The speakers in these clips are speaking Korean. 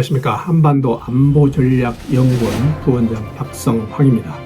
안녕하십니까. 한반도 안보전략연구원 부원장 박성황입니다.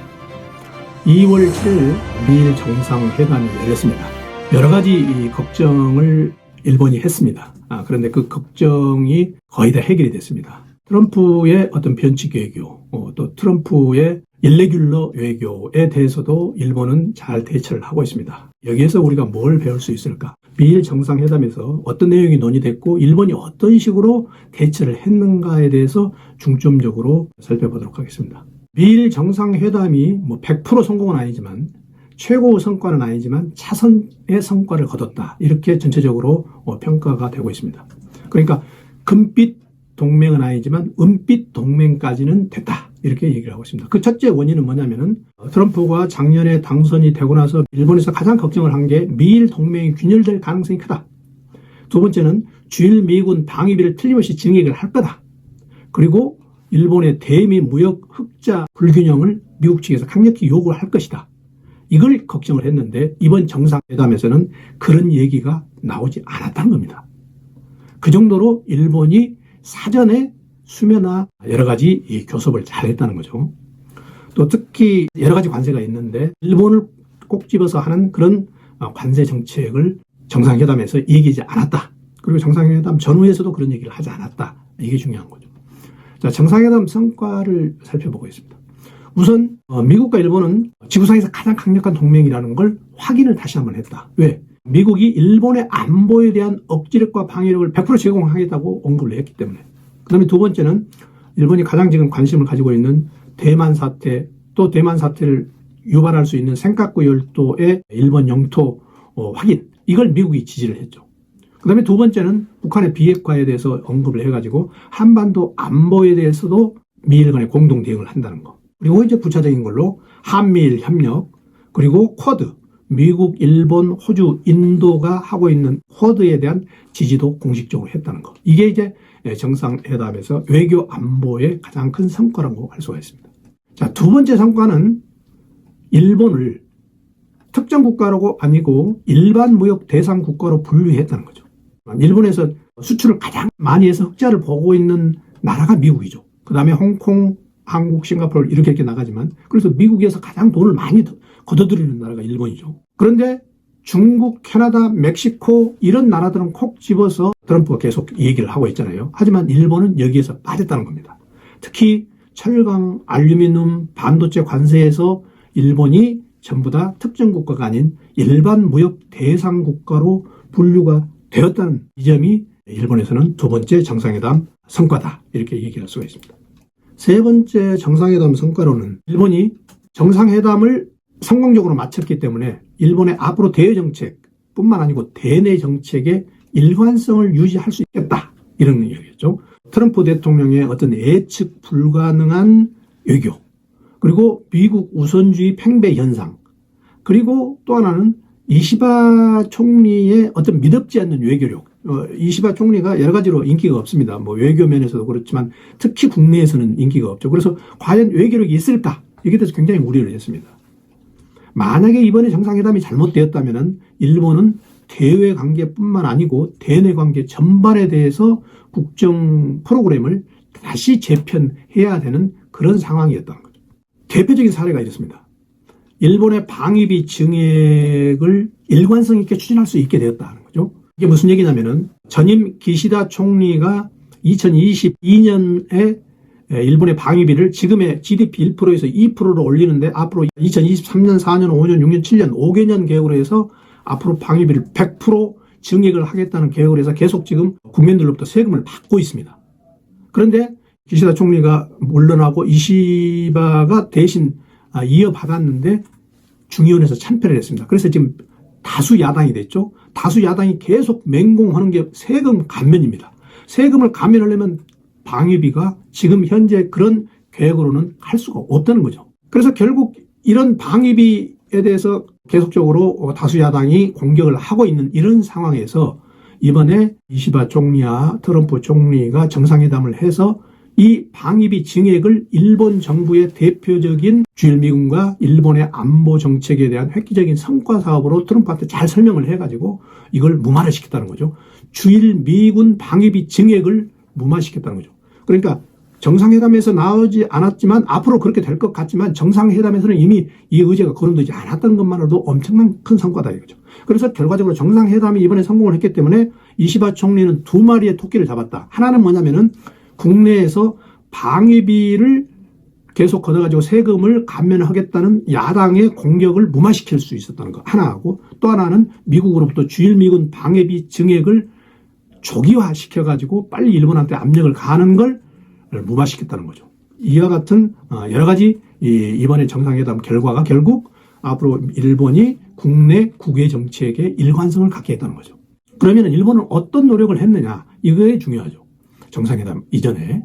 2월 7일 미일 정상회담이 열렸습니다. 여러 가지 걱정을 일본이 했습니다. 그런데 그 걱정이 거의 다 해결이 됐습니다. 트럼프의 어떤 변칙 외교, 또 트럼프의 일레귤러 외교에 대해서도 일본은 잘 대처를 하고 있습니다. 여기에서 우리가 뭘 배울 수 있을까? 미일 정상회담에서 어떤 내용이 논의됐고 일본이 어떤 식으로 대처를 했는가에 대해서 중점적으로 살펴보도록 하겠습니다. 미일 정상회담이 100% 성공은 아니지만 최고 성과는 아니지만 차선의 성과를 거뒀다. 이렇게 전체적으로 평가가 되고 있습니다. 그러니까 금빛 동맹은 아니지만 은빛 동맹까지는 됐다. 이렇게 얘기를 하고 있습니다. 그 첫째 원인은 뭐냐면은 트럼프가 작년에 당선이 되고 나서 일본에서 가장 걱정을 한 게 미일 동맹이 균열될 가능성이 크다. 두 번째는 주일 미군 방위비를 틀림없이 증액을 할 거다. 그리고 일본의 대미 무역 흑자 불균형을 미국 측에서 강력히 요구할 것이다. 이걸 걱정을 했는데 이번 정상회담에서는 그런 얘기가 나오지 않았다는 겁니다. 그 정도로 일본이 사전에 수면화 여러 가지 이 교섭을 잘했다는 거죠. 또 특히 여러 가지 관세가 있는데 일본을 꼭 집어서 하는 그런 관세 정책을 정상회담에서 얘기하지 않았다. 그리고 정상회담 전후에서도 그런 얘기를 하지 않았다. 이게 중요한 거죠. 자, 정상회담 성과를 살펴보겠습니다. 우선 미국과 일본은 지구상에서 가장 강력한 동맹이라는 걸 확인을 다시 한번 했다. 왜? 미국이 일본의 안보에 대한 억지력과 방위력을 100% 제공하겠다고 언급을 했기 때문에. 그 다음에 두 번째는 일본이 가장 지금 관심을 가지고 있는 대만 사태, 또 대만 사태를 유발할 수 있는 센카쿠 열도의 일본 영토 확인, 이걸 미국이 지지를 했죠. 그 다음에 두 번째는 북한의 비핵화에 대해서 언급을 해가지고 한반도 안보에 대해서도 미일 간의 공동 대응을 한다는 거. 그리고 이제 부차적인 걸로 한미일 협력, 그리고 쿼드, 미국, 일본, 호주, 인도가 하고 있는 쿼드에 대한 지지도 공식적으로 했다는 거. 이게 이제 정상회담에서 외교 안보의 가장 큰 성과라고 할 수가 있습니다. 자, 두 번째 성과는 일본을 특정 국가라고 아니고 일반 무역 대상 국가로 분류했다는 거죠. 일본에서 수출을 가장 많이 해서 흑자를 보고 있는 나라가 미국이죠. 그 다음에 홍콩, 한국, 싱가포르 이렇게 나가지만 그래서 미국에서 가장 돈을 많이 걷어들이는 나라가 일본이죠. 그런데 중국, 캐나다, 멕시코 이런 나라들은 콕 집어서 트럼프가 계속 얘기를 하고 있잖아요. 하지만 일본은 여기에서 빠졌다는 겁니다. 특히 철강, 알루미늄, 반도체 관세에서 일본이 전부 다 특정 국가가 아닌 일반 무역 대상 국가로 분류가 되었다는 이 점이 일본에서는 두 번째 정상회담 성과다. 이렇게 얘기할 수가 있습니다. 세 번째 정상회담 성과로는 일본이 정상회담을 성공적으로 마쳤기 때문에 일본의 앞으로 대외 정책뿐만 아니고 대내 정책의 일관성을 유지할 수 있겠다. 이런 얘기였죠. 트럼프 대통령의 어떤 예측 불가능한 외교, 그리고 미국 우선주의 팽배 현상, 그리고 또 하나는 이시바 총리의 어떤 믿업지 않는 외교력. 이시바 총리가 여러 가지로 인기가 없습니다. 외교 면에서도 그렇지만 특히 국내에서는 인기가 없죠. 그래서 과연 외교력이 있을까? 여기에 대해서 굉장히 우려를 했습니다. 만약에 이번에 정상회담이 잘못되었다면 일본은 대외 관계뿐만 아니고 대내 관계 전반에 대해서 국정 프로그램을 다시 재편해야 되는 그런 상황이었다는 거죠. 대표적인 사례가 이렇습니다. 일본의 방위비 증액을 일관성 있게 추진할 수 있게 되었다는 거죠. 이게 무슨 얘기냐면은 전임 기시다 총리가 2022년에 일본의 방위비를 지금의 GDP 1%에서 2%로 올리는데 앞으로 2023년, 4년, 5년, 6년, 7년, 5개년 계획으로 해서 앞으로 방위비를 100% 증액을 하겠다는 계획을 해서 계속 지금 국민들로부터 세금을 받고 있습니다. 그런데 기시다 총리가 물러나고 이시바가 대신 이어받았는데 중의원에서 참패를 했습니다. 그래서 지금 다수 야당이 됐죠. 다수 야당이 계속 맹공하는 게 세금 감면입니다. 세금을 감면하려면 방위비가 지금 현재 그런 계획으로는 할 수가 없다는 거죠. 그래서 결국 이런 방위비에 대해서 계속적으로 다수 야당이 공격을 하고 있는 이런 상황에서 이번에 이시바 총리와 트럼프 총리가 정상회담을 해서 이 방위비 증액을 일본 정부의 대표적인 주일 미군과 일본의 안보 정책에 대한 획기적인 성과 사업으로 트럼프한테 잘 설명을 해가지고 이걸 무마를 시켰다는 거죠. 주일 미군 방위비 증액을 무마시켰다는 거죠. 그러니까 정상회담에서 나오지 않았지만 앞으로 그렇게 될 것 같지만 정상회담에서는 이미 이 의제가 거론되지 않았던 것만으로도 엄청난 큰 성과다 이거죠. 그래서 결과적으로 정상회담이 이번에 성공을 했기 때문에 이시바 총리는 두 마리의 토끼를 잡았다. 하나는 뭐냐면은 국내에서 방위비를 계속 걷어가지고 세금을 감면하겠다는 야당의 공격을 무마시킬 수 있었다는 거 하나하고, 또 하나는 미국으로부터 주일미군 방위비 증액을 조기화시켜가지고 빨리 일본한테 압력을 가하는 걸 무마시켰다는 거죠. 이와 같은 여러 가지 이번에 정상회담 결과가 결국 앞으로 일본이 국내 국외 정책에 일관성을 갖게 했다는 거죠. 그러면 일본은 어떤 노력을 했느냐, 이게 중요하죠. 정상회담 이전에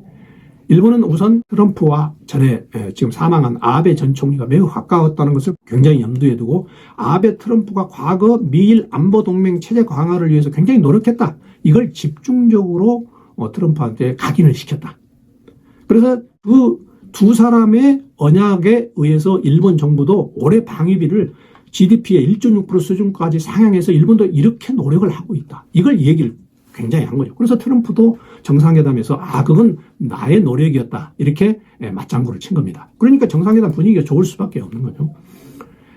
일본은 우선 트럼프와 전에 지금 사망한 아베 전 총리가 매우 가까웠다는 것을 굉장히 염두에 두고 아베 트럼프가 과거 미일 안보동맹 체제 강화를 위해서 굉장히 노력했다, 이걸 집중적으로 트럼프한테 각인을 시켰다. 그래서 그 두 사람의 언약에 의해서 일본 정부도 올해 방위비를 GDP의 1.6% 수준까지 상향해서 일본도 이렇게 노력을 하고 있다, 이걸 얘기를 굉장히 한 거죠. 그래서 트럼프도 정상회담에서 그건 나의 노력이었다, 이렇게 맞장구를 친 겁니다. 그러니까 정상회담 분위기가 좋을 수밖에 없는 거죠.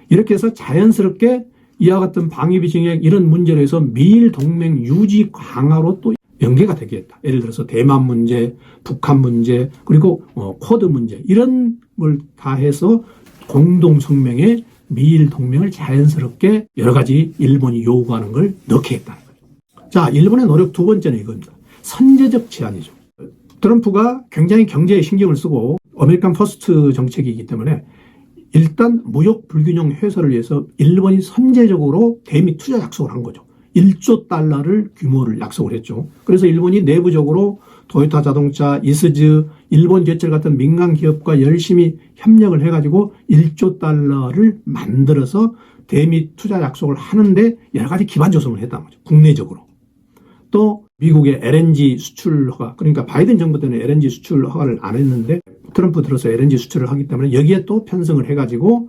이렇게 해서 자연스럽게 이와 같은 방위비 증액 이런 문제로 해서 미일 동맹 유지 강화로 또 연계가 되게 했다. 예를 들어서 대만 문제, 북한 문제, 그리고 쿼드 문제, 이런 걸 다 해서 공동성명에 미일 동맹을 자연스럽게 여러 가지 일본이 요구하는 걸 넣게 했다는 거죠. 자, 일본의 노력 두 번째는 이겁니다. 선제적 제안이죠. 트럼프가 굉장히 경제에 신경을 쓰고 아메리칸 퍼스트 정책이기 때문에 일단 무역 불균형 해소를 위해서 일본이 선제적으로 대미 투자 약속을 한 거죠. 1조 달러를 규모를 약속을 했죠. 그래서 일본이 내부적으로 도요타 자동차, 이스즈, 일본 제철 같은 민간 기업과 열심히 협력을 해가지고 1조 달러를 만들어서 대미 투자 약속을 하는데 여러 가지 기반 조성을 했다는 거죠. 국내적으로. 또 미국의 LNG 수출 허가, 그러니까 바이든 정부 때는 LNG 수출 허가를 안 했는데 트럼프 들어서 LNG 수출을 하기 때문에 여기에 또 편성을 해가지고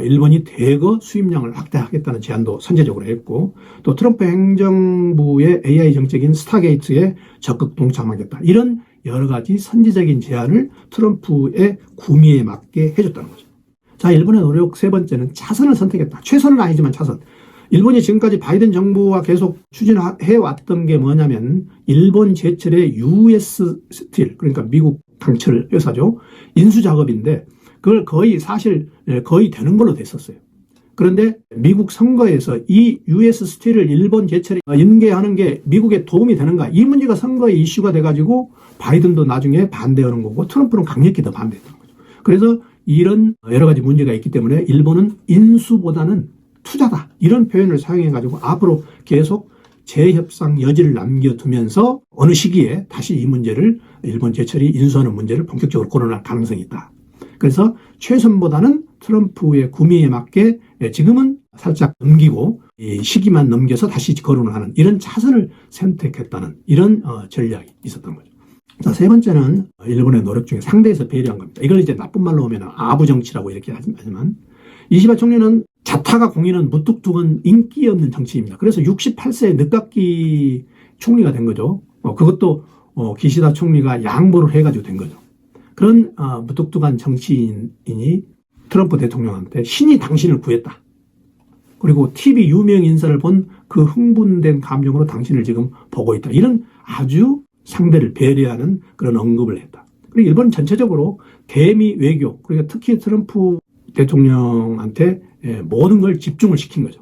일본이 대거 수입량을 확대하겠다는 제안도 선제적으로 했고, 또 트럼프 행정부의 AI 정책인 스타게이트에 적극 동참하겠다, 이런 여러 가지 선제적인 제안을 트럼프의 구미에 맞게 해줬다는 거죠. 자, 일본의 노력 세 번째는 차선을 선택했다. 최선은 아니지만 차선. 일본이 지금까지 바이든 정부와 계속 추진해왔던 게 뭐냐면 일본 제철의 US 스틸, 그러니까 미국 강철 회사죠, 인수 작업인데 그걸 거의 되는 걸로 됐었어요. 그런데 미국 선거에서 이 US 스틸을 일본 제철에 인계하는 게 미국에 도움이 되는가, 이 문제가 선거에 이슈가 돼가지고 바이든도 나중에 반대하는 거고 트럼프는 강력히 더 반대했던 거죠. 그래서 이런 여러 가지 문제가 있기 때문에 일본은 인수보다는 투자다, 이런 표현을 사용해가지고 앞으로 계속 재협상 여지를 남겨두면서 어느 시기에 다시 이 문제를 일본 제철이 인수하는 문제를 본격적으로 거론할 가능성이 있다. 그래서 최선보다는 트럼프의 구미에 맞게 지금은 살짝 넘기고 이 시기만 넘겨서 다시 거론을 하는 이런 차선을 선택했다는 이런 전략이 있었던 거죠. 자, 세 번째는 일본의 노력 중에 상대에서 배려한 겁니다. 이걸 이제 나쁜 말로 하면 아부 정치라고 이렇게 하지만 이시바 총리는 자타가 공인은 무뚝뚝한 인기 없는 정치입니다. 그래서 68세에 늦깎이 총리가 된 거죠. 그것도 기시다 총리가 양보를 해가지고 된 거죠. 그런 무뚝뚝한 정치인이 트럼프 대통령한테 신이 당신을 구했다, 그리고 TV 유명 인사를 본 그 흥분된 감정으로 당신을 지금 보고 있다, 이런 아주 상대를 배려하는 그런 언급을 했다. 그리고 일본 전체적으로 대미 외교, 그러니까 특히 트럼프 대통령한테 모든 걸 집중을 시킨 거죠.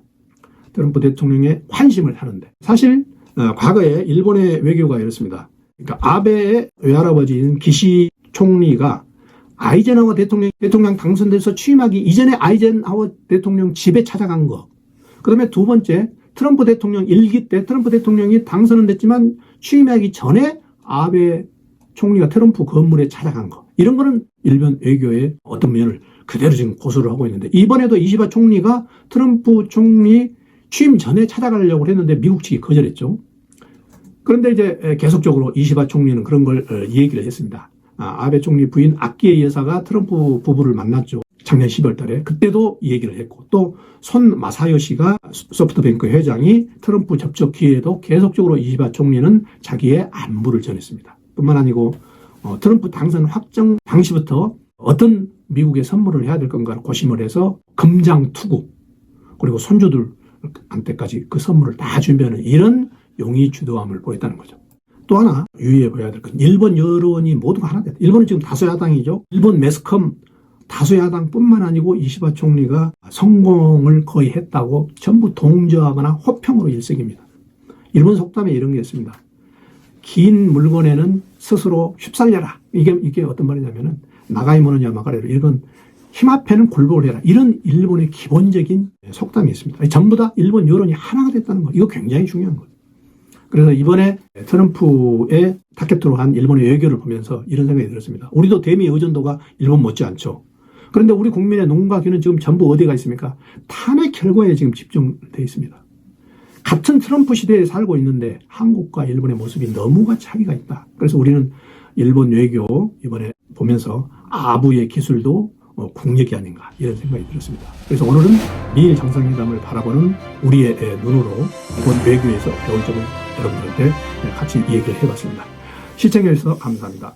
트럼프 대통령의 환심을 하는데, 사실 과거에 일본의 외교가 이렇습니다. 그러니까 아베의 외할아버지인 기시 총리가 아이젠하워 대통령 당선돼서 취임하기 이전에 아이젠하워 대통령 집에 찾아간 거, 그 다음에 두 번째 트럼프 대통령 일기 때 트럼프 대통령이 당선은 됐지만 취임하기 전에 아베 총리가 트럼프 건물에 찾아간 거, 이런 거는 일본 외교의 어떤 면을 그대로 지금 고수를 하고 있는데, 이번에도 이시바 총리가 트럼프 총리 취임 전에 찾아가려고 했는데 미국 측이 거절했죠. 그런데 이제 계속적으로 이시바 총리는 그런 걸 얘기를 했습니다. 아베 총리 부인 아키에 여사가 트럼프 부부를 만났죠. 작년 12월 달에. 그때도 이 얘기를 했고, 또 손 마사요시가 소프트뱅크 회장이 트럼프 접촉 기회에도 계속적으로 이시바 총리는 자기의 안부를 전했습니다. 뿐만 아니고 트럼프 당선 확정 당시부터 어떤 미국에 선물을 해야 될 건가를 고심을 해서 금장투구 그리고 손주들한테까지 그 선물을 다 준비하는 이런 용의주도함을 보였다는 거죠. 또 하나 유의해 봐야 될 건 일본 여론이 모두가 하나 됐다. 일본은 지금 다수야당이죠. 일본 매스컴 다수야당뿐만 아니고 이시바 총리가 성공을 거의 했다고 전부 동조하거나 호평으로 일색입니다. 일본 속담에 이런 게 있습니다. 긴 물건에는 스스로 휩쓸려라. 이게 어떤 말이냐면은 나가이 모노냐 마가레로 이건 힘 앞에는 굴복을 해라. 이런 일본의 기본적인 속담이 있습니다. 전부 다 일본 여론이 하나가 됐다는 거. 이거 굉장히 중요한 거예요. 그래서 이번에 트럼프의 타겟으로 한 일본의 외교를 보면서 이런 생각이 들었습니다. 우리도 대미 의존도가 일본 못지않죠. 그런데 우리 국민의 눈과 귀는 지금 전부 어디가 있습니까? 탄핵 결과에 지금 집중되어 있습니다. 같은 트럼프 시대에 살고 있는데 한국과 일본의 모습이 너무가 차이가 있다. 그래서 우리는 일본 외교 이번에 보면서 아부의 기술도 국력이 아닌가 이런 생각이 들었습니다. 그래서 오늘은 미일 정상회담을 바라보는 우리의 눈으로 이번 외교에서 배울 점을 여러분들한테 같이 얘기를 해봤습니다. 시청해 주셔서 감사합니다.